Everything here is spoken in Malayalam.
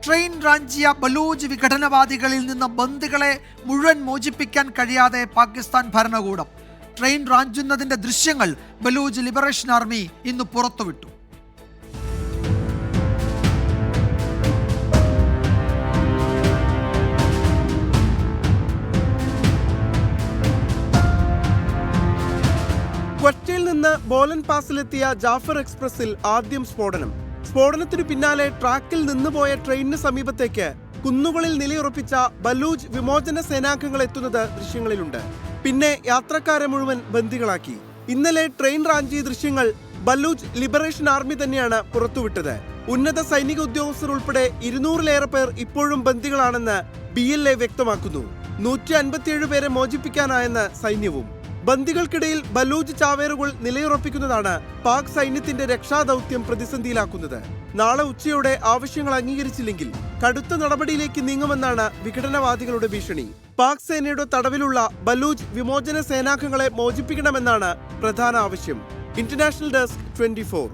ട്രെയിൻ റാഞ്ചിയ ബലൂജ് വിഘടനവാദികളിൽ നിന്ന് ബന്ദികളെ മുഴുവൻ മോചിപ്പിക്കാൻ കഴിയാതെ പാകിസ്ഥാൻ ഭരണകൂടം. ട്രെയിൻ റാഞ്ചുന്നതിന്റെ ദൃശ്യങ്ങൾ ബലൂജ് ലിബറേഷൻ ആർമി ഇന്ന് പുറത്തുവിട്ടു. ക്വറ്റയിൽ നിന്ന് ബോലൻ പാസിലെത്തിയ ജാഫർ എക്സ്പ്രസിൽ ആദ്യം സ്ഫോടനത്തിനു പിന്നാലെ ട്രാക്കിൽ നിന്നുപോയ ട്രെയിനിന് സമീപത്തേക്ക് കുന്നുകളിൽ നിലയുറപ്പിച്ച ബലൂജ് വിമോചന സേനാംഗങ്ങൾ എത്തുന്നത് ദൃശ്യങ്ങളിലുണ്ട്. പിന്നെ യാത്രക്കാരെ മുഴുവൻ ബന്ദികളാക്കി. ഇന്നലെ ട്രെയിൻ റാഞ്ചി ദൃശ്യങ്ങൾ ബലൂജ് ലിബറേഷൻ ആർമി തന്നെയാണ് പുറത്തുവിട്ടത്. ഉന്നത സൈനിക ഉദ്യോഗസ്ഥർ ഉൾപ്പെടെ 200-ലേറെ പേർ ഇപ്പോഴും ബന്ദികളാണെന്ന് BLA വ്യക്തമാക്കുന്നു. 157 പേരെ മോചിപ്പിക്കാനായെന്ന് സൈന്യവും. ബന്ദികൾക്കിടയിൽ ബലൂജ് ചാവേറുകൾ നിലയുറപ്പിക്കുന്നതാണ് പാക് സൈന്യത്തിന്റെ രക്ഷാദൌത്യം പ്രതിസന്ധിയിലാക്കുന്നത്. നാളെ ഉച്ചയോടെ ആവശ്യങ്ങൾ അംഗീകരിച്ചില്ലെങ്കിൽ കടുത്ത നടപടിയിലേക്ക് നീങ്ങുമെന്നാണ് വിഘടനവാദികളുടെ ഭീഷണി. പാക് സേനയുടെ തടവിലുള്ള ബലൂജ് വിമോചന സേനാംഗങ്ങളെ മോചിപ്പിക്കണമെന്നാണ് പ്രധാന ആവശ്യം. International desk 24.